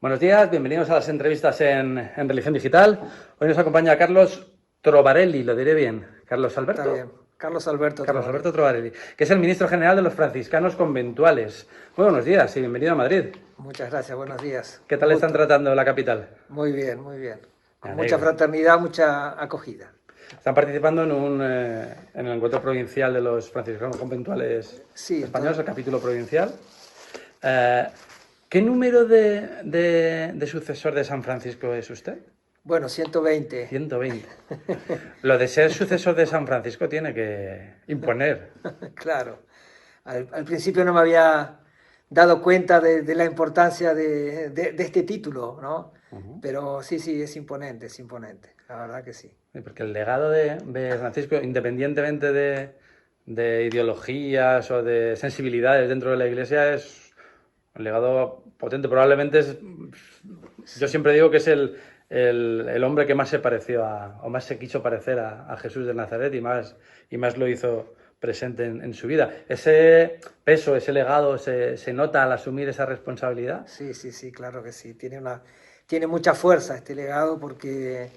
Buenos días, bienvenidos a las entrevistas en Religión Digital. Hoy nos acompaña Carlos Trovarelli, lo diré bien. Carlos Está bien. Alberto. Carlos Alberto Carlos Trovarelli. Alberto Trovarelli, que es el ministro general de los franciscanos conventuales. Muy buenos días y bienvenido a Madrid. Muchas gracias, buenos días. ¿Qué Un tal están gusto. tratando la capital? Muy bien, muy bien. Me Con mucha alegro. fraternidad, mucha acogida. Están participando en el encuentro provincial de los franciscanos conventuales Sí, españoles, el capítulo provincial. Eh, ¿Qué número de sucesor de San Francisco es usted? bueno, 120. 120. Lo de ser sucesor de San Francisco tiene que imponer. Claro. Al principio no me había dado cuenta de la importancia de este título, ¿no? Pero sí, sí, es imponente, la verdad que sí. Sí, porque el legado de Francisco, independientemente de ideologías o de sensibilidades dentro de la Iglesia, es un legado potente. Probablemente es, yo Sí. siempre digo que es el hombre que más se pareció o más se quiso parecer a Jesús de Nazaret y más lo hizo presente en su vida. Ese peso, ese legado, se nota al asumir esa responsabilidad. Sí, sí, sí, claro que sí. Tiene mucha fuerza este legado porque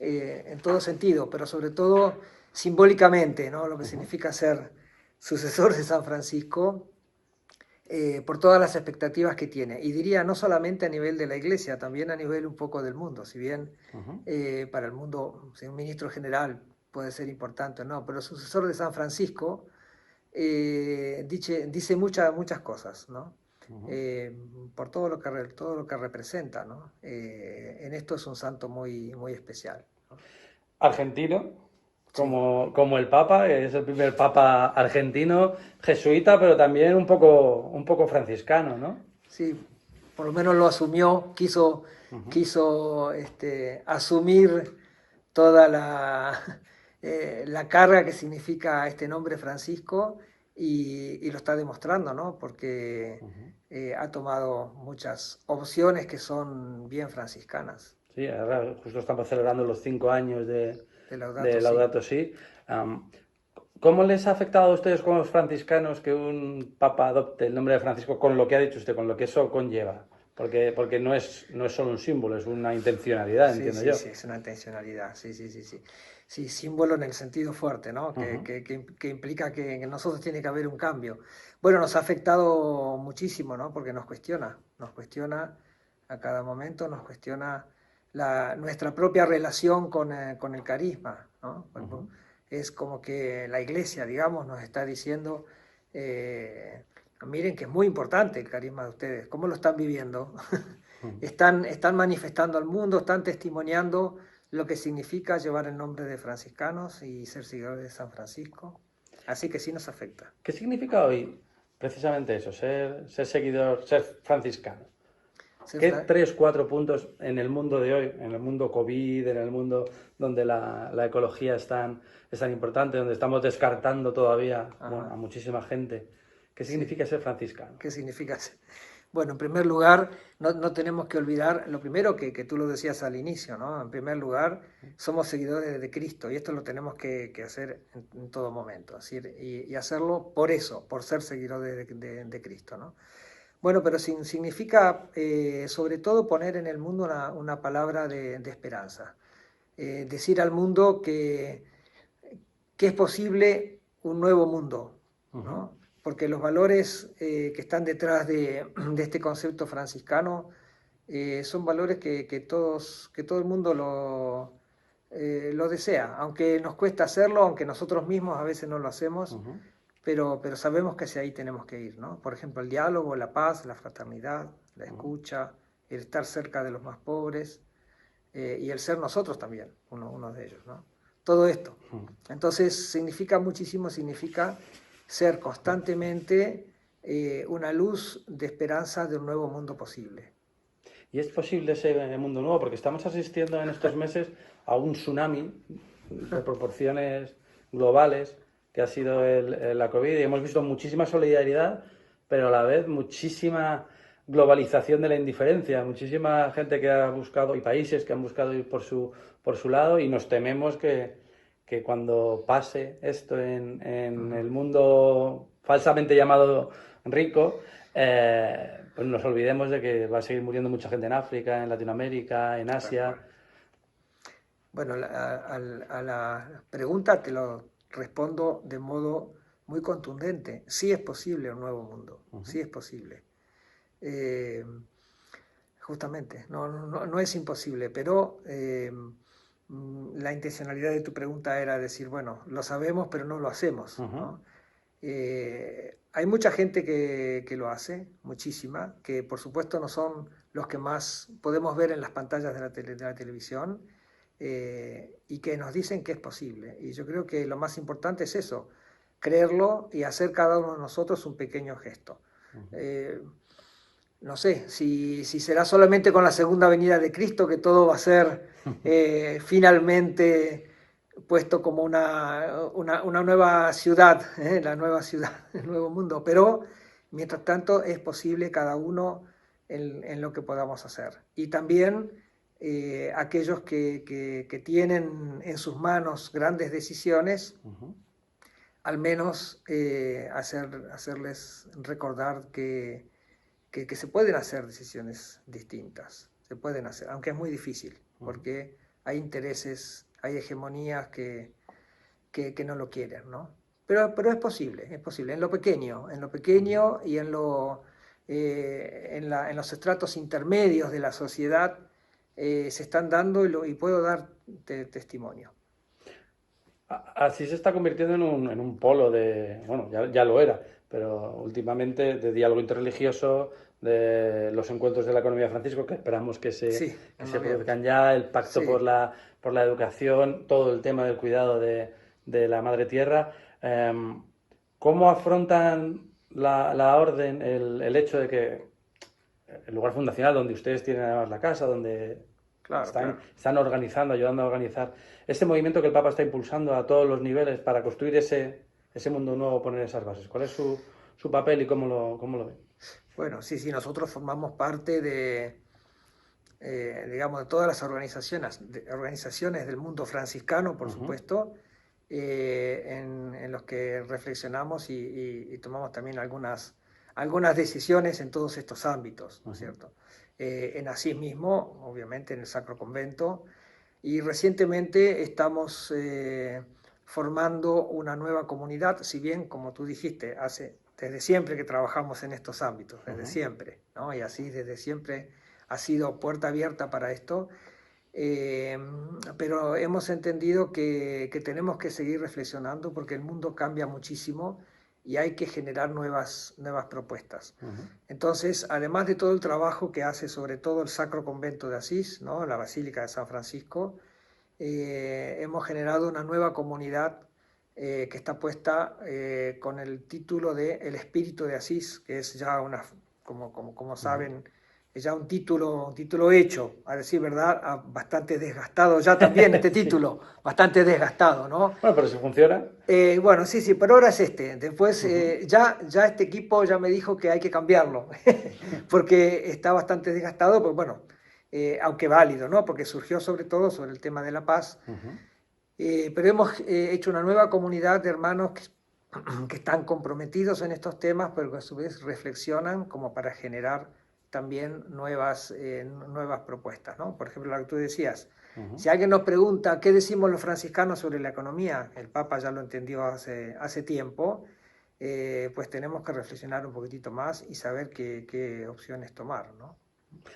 en todo sentido, pero sobre todo simbólicamente, ¿no? Lo que significa ser sucesor de San Francisco por todas las expectativas que tiene. Y diría no solamente a nivel de la Iglesia, también a nivel un poco del mundo. Si bien para el mundo, si un ministro general puede ser importante, no, pero el sucesor de San Francisco dice muchas cosas, ¿no? Eh, por todo lo que representa, ¿no? En esto es un santo muy especial, ¿no? Argentino, Sí, como el Papa, que es el primer Papa argentino, jesuita, pero también un poco franciscano, ¿no? sí, por lo menos lo asumió, quiso asumir toda la carga que significa este nombre Francisco y lo está demostrando, ¿no? Porque ha tomado muchas opciones que son bien franciscanas. Sí, ahora justo estamos celebrando los 5 años De Laudato de Si. Laudato Si. Am, ¿Cómo les ha afectado a ustedes como franciscanos que un papa adopte el nombre de Francisco con lo que ha dicho usted, con lo que eso conlleva? Porque no es solo un símbolo, es una intencionalidad, Sí, entiendo sí, yo. sí, es una intencionalidad, sí, sí, sí, sí. Sí, símbolo en el sentido fuerte, ¿no? Ujú. Que implica que en nosotros tiene que haber un cambio. Bueno, nos ha afectado muchísimo, ¿no? Porque nos cuestiona a cada momento, nos cuestiona nuestra propia relación con el carisma, ¿no? Ujú. Es como que la iglesia, digamos, nos está diciendo, eh, miren que es muy importante el carisma de ustedes, ¿cómo lo están viviendo? Ujú. Están manifestando al mundo, están testimoniando lo que significa llevar el nombre de franciscanos y ser seguidores de San Francisco. Así que sí nos afecta. ¿Qué significa hoy precisamente eso, ser seguidor, ser franciscano? Ser ¿Qué fra- 3, 4 puntos en el mundo de hoy, en el mundo COVID, en el mundo donde la ecología es tan importante, donde estamos descartando todavía bueno, a Ajá, muchísima gente? ¿Qué sí. significa ser franciscano? ¿Qué significa? Bueno, en primer lugar, no tenemos que olvidar lo primero que tú lo decías al inicio, ¿no? En primer lugar, somos seguidores de Cristo y esto lo tenemos que hacer en todo momento, es decir, y hacerlo por eso, por ser seguidores de Cristo, ¿no? Bueno, pero significa sobre todo poner en el mundo una palabra de esperanza. Decir al mundo que es posible un nuevo mundo, Ujú. ¿no? Porque los valores que están detrás de este concepto franciscano son valores que todo el mundo lo desea, aunque nos cuesta hacerlo, aunque nosotros mismos a veces no lo hacemos, Ujú. pero sabemos que hacia ahí tenemos que ir, ¿no? Por ejemplo, el diálogo, la paz, la fraternidad, la Ujú. escucha, el estar cerca de los más pobres y el ser nosotros también, uno de ellos, ¿no? Todo esto. Entonces significa muchísimo, significa ser constantemente una luz de esperanza de un nuevo mundo posible. Y es posible ese mundo nuevo porque estamos asistiendo en estos meses a un tsunami de proporciones globales que ha sido la COVID y hemos visto muchísima solidaridad, pero a la vez muchísima globalización de la indiferencia, muchísima gente que ha buscado y países que han buscado ir por su lado y nos tememos que cuando pase esto en el mundo falsamente llamado rico, pues nos olvidemos de que va a seguir muriendo mucha gente en África, en Latinoamérica, en Tal cual. Asia. Bueno, a la pregunta te lo respondo de modo muy contundente. Sí es posible un nuevo mundo, sí es posible. Eh, Justamente, no es imposible, pero la intencionalidad de tu pregunta era decir, bueno, lo sabemos, pero no lo hacemos, Ujú, ¿no? Hay mucha gente que lo hace, muchísima, que por supuesto no son los que más podemos ver en las pantallas de de la televisión, y que nos dicen que es posible. Y yo creo que lo más importante es eso, creerlo y hacer cada uno de nosotros un pequeño gesto. ujú. Eh, no sé si será solamente con la segunda venida de Cristo que todo va a ser finalmente puesto como una nueva ciudad, la nueva ciudad, el nuevo mundo. Pero mientras tanto es posible cada uno en lo que podamos hacer. Y también aquellos que tienen en sus manos grandes decisiones, Ujú. al menos hacerles recordar que se pueden hacer decisiones distintas, se pueden hacer, aunque es muy difícil, porque hay intereses, hay hegemonías que no lo quieren, ¿no? Pero es posible, en lo pequeño y en los estratos intermedios de la sociedad se están dando y puedo dar testimonio. Así se está convirtiendo en un polo de, bueno, ya lo era, pero últimamente de diálogo interreligioso, de los encuentros de la economía de Francisco, que esperamos Sí, que en se noviembre. produzcan ya, el pacto Sí. por la educación, todo el tema del cuidado de la madre tierra. ¿Cómo afrontan la orden el hecho de que el lugar fundacional donde ustedes tienen además la casa, donde Claro, claro. están organizando, ayudando a organizar ese movimiento que el Papa está impulsando a todos los niveles para construir ese mundo nuevo, poner esas bases? ¿Cuál es su papel y cómo lo ven? Bueno, sí, sí, nosotros formamos parte digamos, de todas las organizaciones del mundo franciscano, por Ujú, supuesto, en los que reflexionamos y tomamos también algunas decisiones en todos estos ámbitos, ¿no es ujú, cierto? En Asís mismo, obviamente, en el Sacro Convento, y recientemente estamos formando una nueva comunidad, si bien, como tú dijiste, desde siempre que trabajamos en estos ámbitos, desde ujú. siempre, ¿no? Y así desde siempre ha sido puerta abierta para esto, eh, pero hemos entendido que tenemos que seguir reflexionando porque el mundo cambia muchísimo y hay que generar nuevas propuestas. Ujú. Entonces, además de todo el trabajo que hace sobre todo el Sacro Convento de Asís, ¿no? La Basílica de San Francisco, hemos generado una nueva comunidad que está puesta con el título de El Espíritu de Asís, que es ya como Ujú. saben, es ya un título hecho, a decir verdad, bastante desgastado ya también este Sí. título, bastante desgastado, ¿no? Bueno, pero si funciona. Bueno, sí, sí, pero ahora es este. Después Ujú. ya este equipo ya me dijo que hay que cambiarlo, porque está bastante desgastado, pues bueno, aunque válido, ¿no? Porque surgió sobre todo sobre el tema de la paz, Ujú. pero hemos hecho una nueva comunidad de hermanos que están comprometidos en estos temas, pero que a su vez reflexionan como para generar también nuevas propuestas, ¿no? Por ejemplo, lo que tú decías, Ujú. si alguien nos pregunta qué decimos los franciscanos sobre la economía, el Papa ya lo entendió hace tiempo, pues tenemos que reflexionar un poquitito más y saber qué opciones tomar, ¿no?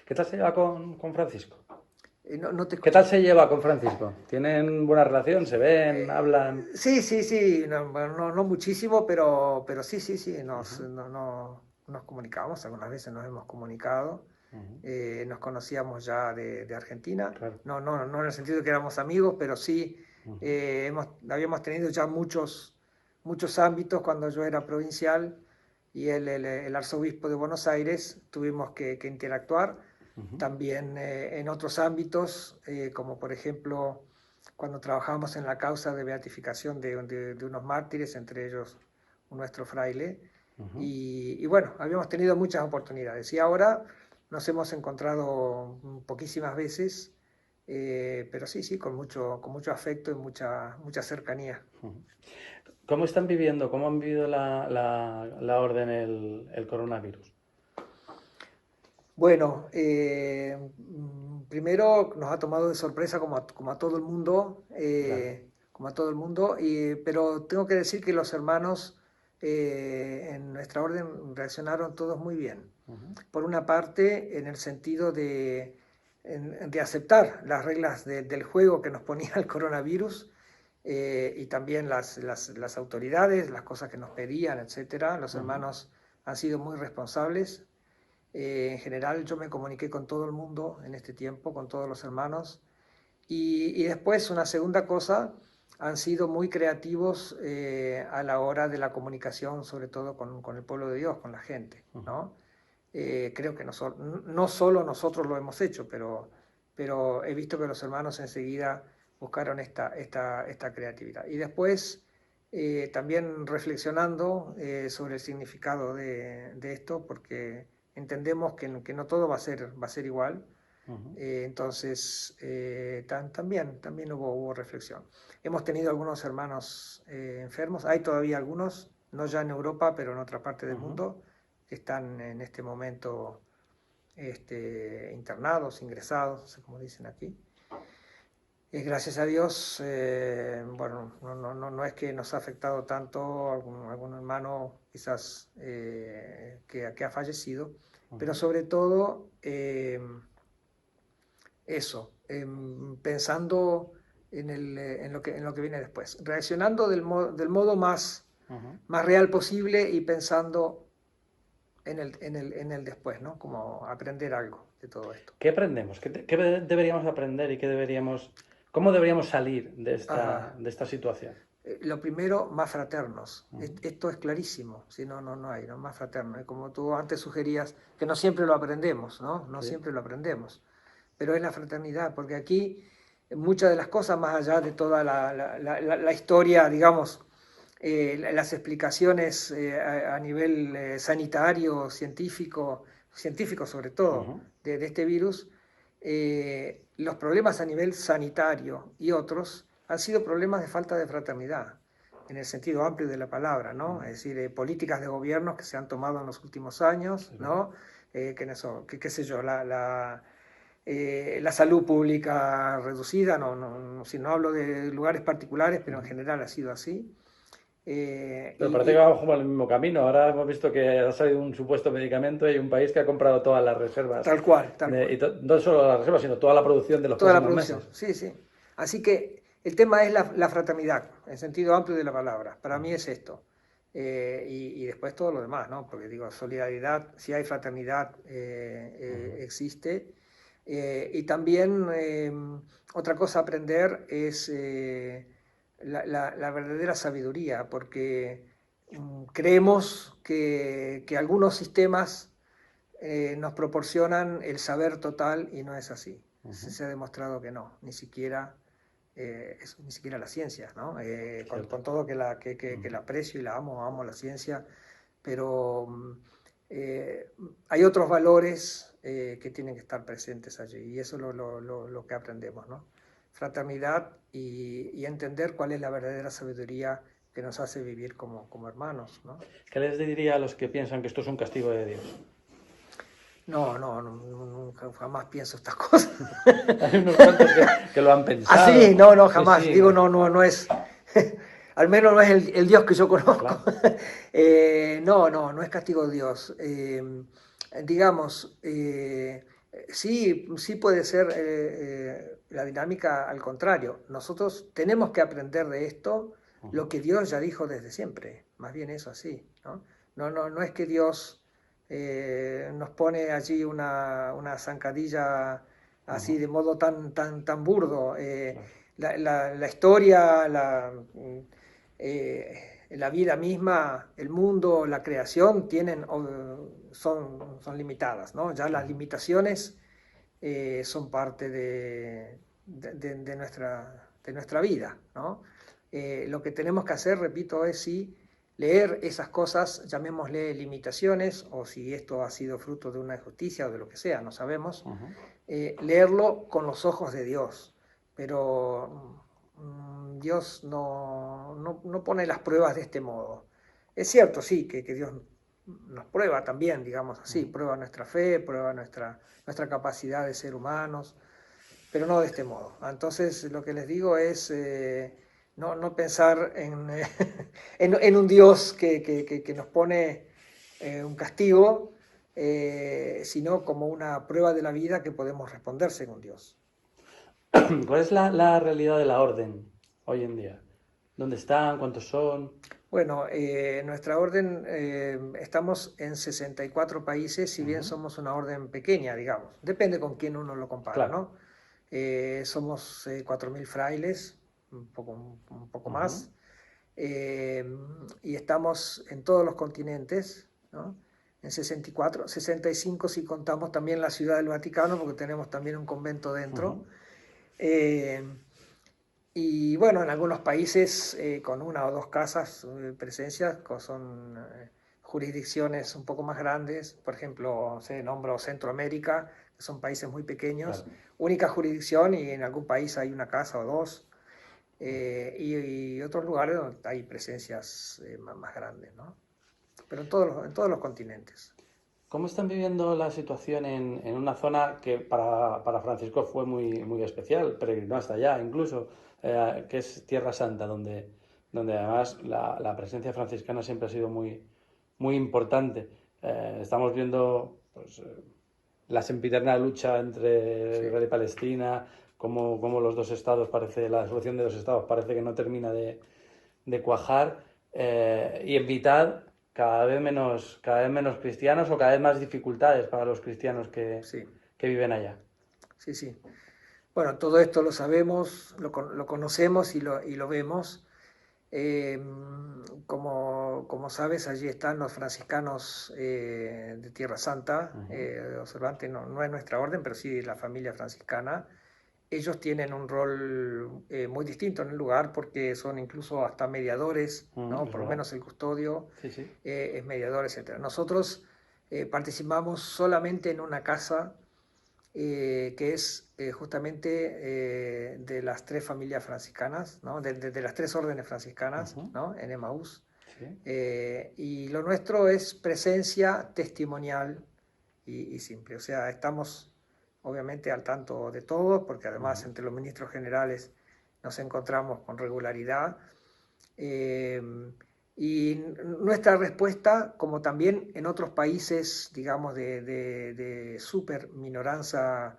¿Qué tal se lleva con Francisco? No te ¿Qué tal escuché. se lleva con Francisco? ¿Tienen buena relación? ¿Se ven? ¿Hablan? Sí, sí, sí, no, bueno, no muchísimo, pero sí, sí, sí, Ujú, nos comunicamos, algunas veces nos hemos comunicado, ujú. nos conocíamos ya de Argentina, Claro. no en el sentido de que éramos amigos, pero sí Ujú, habíamos tenido ya muchos ámbitos cuando yo era provincial y el arzobispo de Buenos Aires, tuvimos que interactuar ujú, también en otros ámbitos, como por ejemplo cuando trabajamos en la causa de beatificación de unos mártires, entre ellos nuestro fraile, ujú. y bueno, habíamos tenido muchas oportunidades y ahora nos hemos encontrado poquísimas veces, pero sí, sí, con mucho afecto y mucha cercanía. ¿Cómo están viviendo, cómo han vivido la orden el coronavirus? Bueno, primero nos ha tomado de sorpresa como a todo el mundo, Claro. como a todo el mundo, pero tengo que decir que los hermanos en nuestra orden reaccionaron todos muy bien. Ujú, Por una parte, en el sentido de aceptar las reglas del juego que nos ponía el coronavirus, y también las autoridades, las cosas que nos pedían, etcétera. Los ujú, hermanos han sido muy responsables. En general yo me comuniqué con todo el mundo en este tiempo, con todos los hermanos. Y después una segunda cosa, han sido muy creativos a la hora de la comunicación, sobre todo con el pueblo de Dios, con la gente, ujú. ¿no? Creo que no solo nosotros lo hemos hecho, pero he visto que los hermanos enseguida buscaron esta creatividad. Y después, también reflexionando sobre el significado de esto, porque entendemos que no todo va a ser igual. Ujú, Entonces, también hubo reflexión. Hemos tenido algunos hermanos enfermos, hay todavía algunos, no ya en Europa, pero en otra parte del ujú. mundo, que están en este momento internados, ingresados, no sé cómo dicen aquí. Gracias a Dios, bueno, no es que nos ha afectado tanto algún hermano quizás que ha fallecido, pero Ujú. sobre todo eso, pensando en lo que viene después, reaccionando del modo Ujú. más real posible y pensando en el después, ¿no? Como aprender algo de todo esto. ¿Qué aprendemos? ¿Qué deberíamos aprender y cómo deberíamos salir Ajá. de esta situación? Lo primero, más fraternos. Ujú. Esto es clarísimo, si no hay, ¿no? Más fraternos. Y como tú antes sugerías, que no siempre lo aprendemos, ¿no? No Sí. siempre lo aprendemos. Pero es la fraternidad, porque aquí muchas de las cosas, más allá de toda la historia, digamos, las explicaciones a nivel sanitario, científico sobre todo, Ujú. de este virus, los problemas a nivel sanitario y otros han sido problemas de falta de fraternidad, en el sentido amplio de la palabra, ¿no? Ujú. Es decir, políticas de gobiernos que se han tomado en los últimos años, Es verdad. ¿no? Qué sé yo, la salud pública reducida, si no hablo de lugares particulares, pero en Ujú. general ha sido así. Eh, Pero parece y, que y vamos por el mismo camino. Ahora hemos visto que ha salido un supuesto medicamento y hay un país que ha comprado todas las reservas, tal cual. no solo las reservas, sino toda la producción de los Toda la próximos producción, meses. sí, sí. Así que el tema es la fraternidad, en sentido amplio de la palabra. Para mí Ujú. es esto. Y después todo lo demás, ¿no? Porque digo, solidaridad, si hay fraternidad, Ujú. existe. Y también otra cosa a aprender es la verdadera sabiduría, porque creemos que algunos sistemas nos proporcionan el saber total y no es así. Ujú. Se ha demostrado que no, ni siquiera la ciencia, ¿no? Cierto. Con todo que Ujú. la aprecio y la amo la ciencia, pero hay otros valores que tienen que estar presentes allí y eso es lo que aprendemos, ¿no? Fraternidad y entender cuál es la verdadera sabiduría que nos hace vivir como hermanos, ¿no? ¿Qué les diría a los que piensan que esto es un castigo de Dios? Nunca, jamás pienso estas cosas. Hay unos cuantos que lo han Así, pensado. no, Sí, jamás. sí, Digo, no es, al menos no es el Dios que yo conozco. claro. No es castigo de Dios. Digamos, sí puede ser la dinámica al contrario. Nosotros tenemos que aprender de esto Ujú. lo que Dios ya dijo desde siempre. Más bien eso así, ¿no? No es que Dios nos pone allí una zancadilla así Ujú. de modo tan burdo. Claro. La historia, la vida misma, el mundo, la creación son limitadas, ¿no? Ya las Ujú. limitaciones son parte de nuestra vida, ¿no? Lo que tenemos que hacer, repito, es sí leer esas cosas, llamémosle limitaciones, o si esto ha sido fruto de una injusticia o de lo que sea, no sabemos, Ujú. leerlo con los ojos de Dios. Pero Dios no pone las pruebas de este modo. Es cierto, sí, que Dios nos prueba también, digamos así, prueba nuestra fe, prueba nuestra capacidad de ser humanos, pero no de este modo. Entonces, lo que les digo es no pensar en un Dios que nos pone un castigo, sino como una prueba de la vida que podemos responder según Dios. ¿Cuál es la realidad de la orden hoy en día? ¿Dónde están? ¿Cuántos son? Bueno, nuestra orden, estamos en 64 países, si bien Ujú. somos una orden pequeña, digamos. Depende con quién uno lo compara, Claro. ¿no? Somos 4.000 frailes, un poco Ujú. más, eh, y estamos en todos los continentes, ¿no? En 64, 65 si contamos también la Ciudad del Vaticano, porque tenemos también un convento dentro. Ujú. Eh, y bueno, en algunos países con una o dos casas presencias, son jurisdicciones un poco más grandes, por ejemplo, se nombro Centroamérica, que son países muy pequeños, Claro. única jurisdicción y en algún país hay una casa o dos, y otros lugares donde hay presencias más grandes, ¿no? Pero en todos los continentes. ¿Cómo están viviendo la situación en una zona que para Francisco fue muy especial, peregrinó hasta allá incluso, que es Tierra Santa, donde además la presencia franciscana siempre ha sido muy importante? Estamos viendo pues, la sempiterna lucha entre Sí. Israel y Palestina, cómo los dos estados parece, la solución de dos estados parece que no termina de cuajar, y en mitad cada vez menos cristianos o cada vez más dificultades para los cristianos Sí, que viven allá. sí, sí. Bueno, todo esto lo sabemos, lo conocemos y lo vemos. Eh, como sabes, allí están los franciscanos de Tierra Santa, Ujú. observante, no es nuestra orden, pero sí la familia franciscana. Ellos tienen un rol muy distinto en el lugar porque son incluso hasta mediadores, ¿no? Es Por lo verdad. menos el custodio Sí, sí. es mediador, etc. Nosotros participamos solamente en una casa que es justamente de las tres familias franciscanas, ¿no? De las tres órdenes franciscanas, Ujú. ¿no? En Emaús. Sí. Y lo nuestro es presencia testimonial y simple. O sea, estamos obviamente al tanto de todo, porque además Ujú. entre los ministros generales nos encontramos con regularidad. Eh, y nuestra respuesta, como también en otros países, digamos, de super minoranza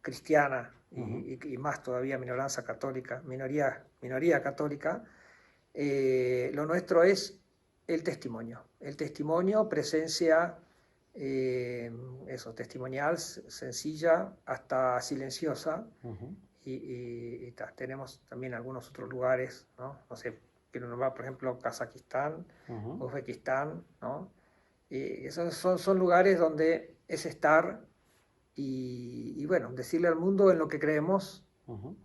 cristiana Ujú. y más todavía minoranza católica, minoría católica, lo nuestro es el testimonio, presencia, eh, eso, testimonial, sencilla, hasta silenciosa, Ujú. tenemos también algunos otros lugares, ¿no? No sé, quiero nombrar, por ejemplo, Kazajistán, Ujú. Uzbekistán, ¿no? Y esos son lugares donde es estar bueno, decirle al mundo en lo que creemos. Ujú.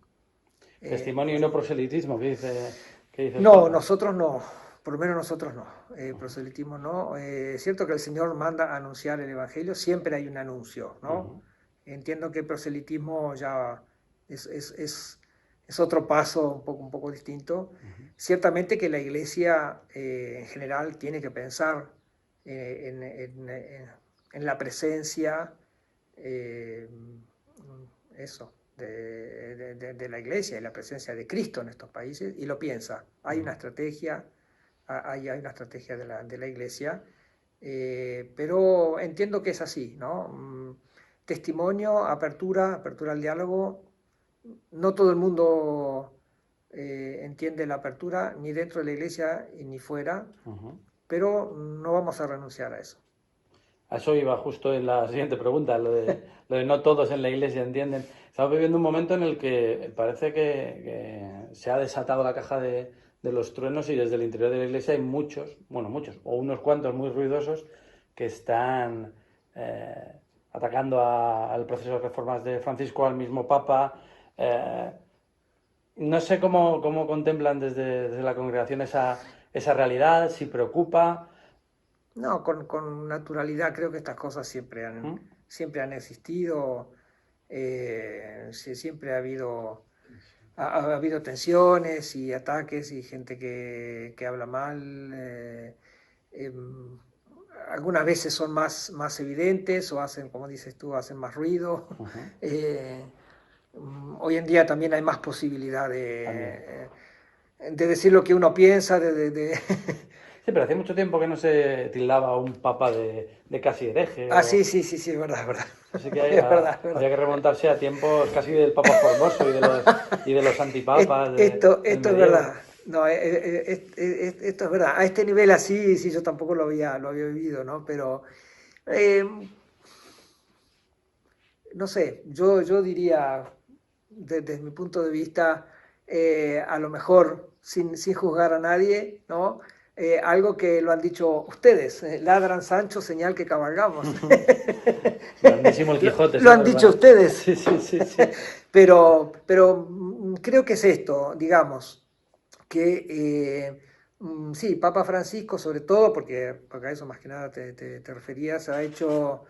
Y Testimonio y bueno, no proselitismo, que dice el no, Papa. nosotros no, por lo menos nosotros no, Ujú. proselitismo no. Es cierto que el Señor manda a anunciar el Evangelio, siempre hay un anuncio, ¿no? Ujú. Entiendo que el proselitismo ya es otro paso un poco distinto. Ujú. Ciertamente que la Iglesia en general tiene que pensar en la presencia, eh, eso, de la Iglesia y la presencia de Cristo en estos países, y lo piensa. Hay una Ujú. estrategia, hay una estrategia de la Iglesia, pero entiendo que es así, ¿no? Testimonio, apertura al diálogo. No todo el mundo entiende la apertura, ni dentro de la Iglesia ni fuera, Ujú. pero no vamos a renunciar a eso. A eso iba justo en la siguiente pregunta, lo de no todos en la iglesia entienden. Estamos viviendo un momento en el que parece que se ha desatado la caja de los truenos y desde el interior de la iglesia hay muchos, bueno, muchos, o unos cuantos muy ruidosos que están atacando al proceso de reformas de Francisco, al mismo Papa. eh, no sé cómo contemplan desde la congregación esa realidad, si preocupa. No, con naturalidad creo que estas cosas ¿Mm? siempre han existido, siempre ha habido tensiones y ataques y gente que habla mal. Em, algunas veces son más evidentes o hacen, como dices tú, hacen más ruido. Ujú. Eh, Hoy en día también hay más posibilidad También. de decir lo que uno piensa, Sí, pero hacía mucho tiempo que no se tildaba a un papa de casi hereje. Ah, sí, sí, sí, sí, es verdad, es verdad. Así que Es verdad, es verdad. había que remontarse a tiempos casi del Papa Formoso y de los antipapas del Esto es verdad. medievo. No, esto es verdad. A este nivel así, sí, yo tampoco lo había vivido, ¿no? Pero, eh, no sé, yo diría, desde mi punto de vista, a lo mejor, sin juzgar a nadie, ¿no? Algo que lo han dicho ustedes, ladran Sancho, señal que cabalgamos. Grandísimo el Quijote, Lo sin han dicho duda. ustedes. Sí, sí, sí, sí. Pero creo que es esto, digamos, que sí, Papa Francisco, sobre todo, porque a eso más que nada te referías, ha hecho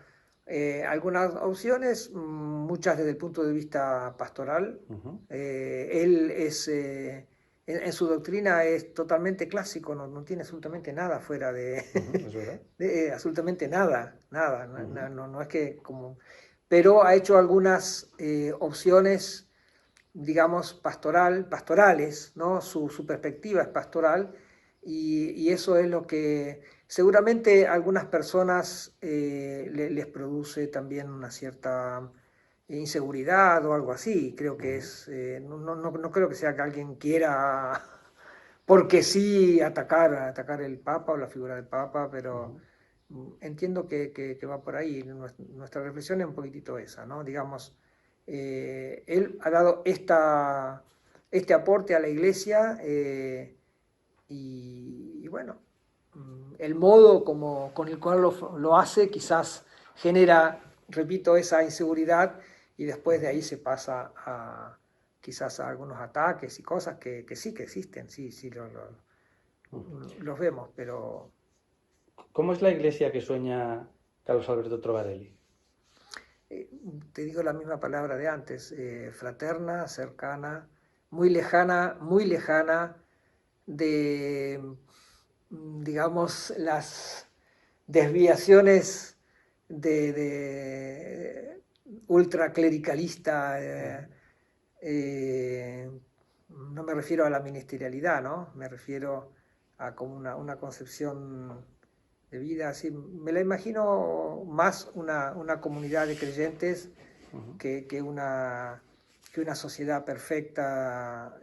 algunas opciones, muchas desde el punto de vista pastoral. Ujú, Él es, en su doctrina es totalmente clásico, no tiene absolutamente nada fuera ujú, es verdad. absolutamente nada, nada, Ujú, no es que como... Pero ha hecho algunas opciones, digamos, pastorales, ¿no? Su perspectiva es pastoral y eso es lo que seguramente a algunas personas les produce también una cierta inseguridad o algo así. Creo que ujú, es, no creo que sea que alguien quiera, porque sí, atacar el Papa o la figura del Papa, pero ujú. entiendo que va por ahí. Nuestra reflexión es un poquitito esa, ¿no? Digamos, él ha dado este aporte a la iglesia y bueno, el modo con el cual lo hace quizás genera, repito, esa inseguridad y después de ahí se pasa a quizás a algunos ataques y cosas que sí que existen, sí, sí, los vemos, pero ¿Cómo es la iglesia que sueña Carlos Alberto Trovarelli? eh, te digo la misma palabra de antes, fraterna, cercana, muy lejana de, digamos, las desviaciones de ultraclericalista. No me refiero a la ministerialidad, ¿no? Me refiero a como una concepción de vida, así, me la imagino más una comunidad de creyentes Ujú, que una sociedad perfecta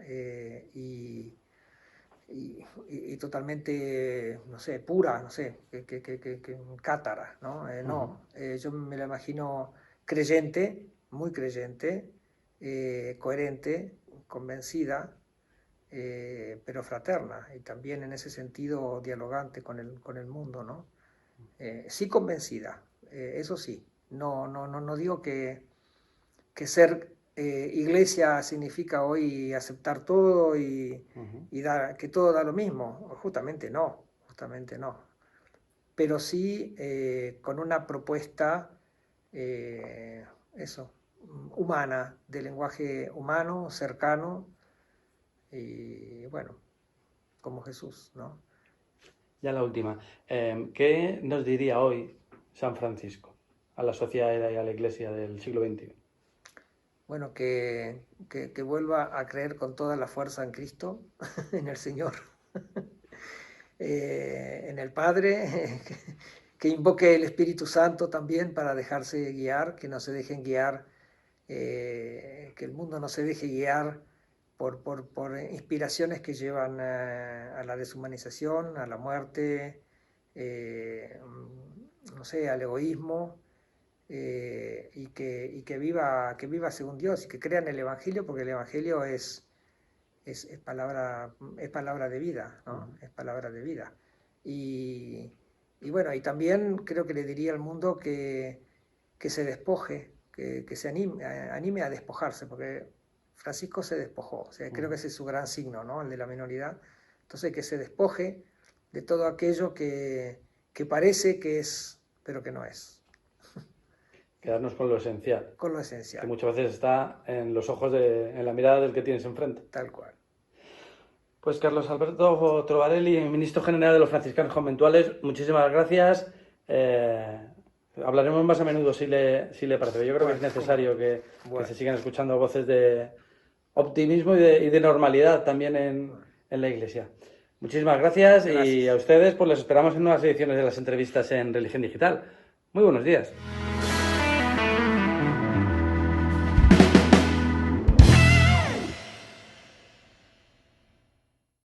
y totalmente, no sé, pura, no sé, que cátara, ¿no? ujú, Yo me la imagino creyente, muy creyente, coherente, convencida, pero fraterna y también en ese sentido dialogante con el mundo, ¿no? Sí convencida, eso sí. No digo que ser iglesia significa hoy aceptar todo ujú. y que todo da lo mismo. Justamente no. Pero sí con una propuesta, eso, humana, de lenguaje humano, cercano y bueno, como Jesús, ¿no? Ya la última. ¿Qué nos diría hoy San Francisco a la sociedad y a la iglesia del siglo XXI? Bueno, que vuelva a creer con toda la fuerza en Cristo, en el Señor, en el Padre, que invoque el Espíritu Santo también para dejarse guiar, que no se dejen guiar, que el mundo no se deje guiar por inspiraciones que llevan a la deshumanización, a la muerte, no sé, al egoísmo, y que viva según Dios y que crea en el Evangelio, porque el Evangelio es palabra de vida, ¿no? Ujú. Es palabra de vida. Y, y bueno, y también creo que le diría al mundo que se despoje, que se anime a despojarse, porque Francisco se despojó, o sea, creo que Ujú. ese es su gran signo, ¿no? El de la minoridad. Entonces, que se despoje de todo aquello que parece que es, pero que no es, Quedarnos con lo esencial, con lo que esencial, muchas veces está en los ojos, en la mirada del que tienes enfrente. tal cual. Pues Carlos Alberto Trovarelli, ministro general de los franciscanos conventuales, muchísimas gracias Hablaremos más a menudo si le parece. Yo creo que es necesario que se sigan escuchando voces de optimismo y de normalidad también en la Iglesia. Muchísimas gracias y a ustedes pues les esperamos en nuevas ediciones de las entrevistas en Religión Digital. Muy buenos días.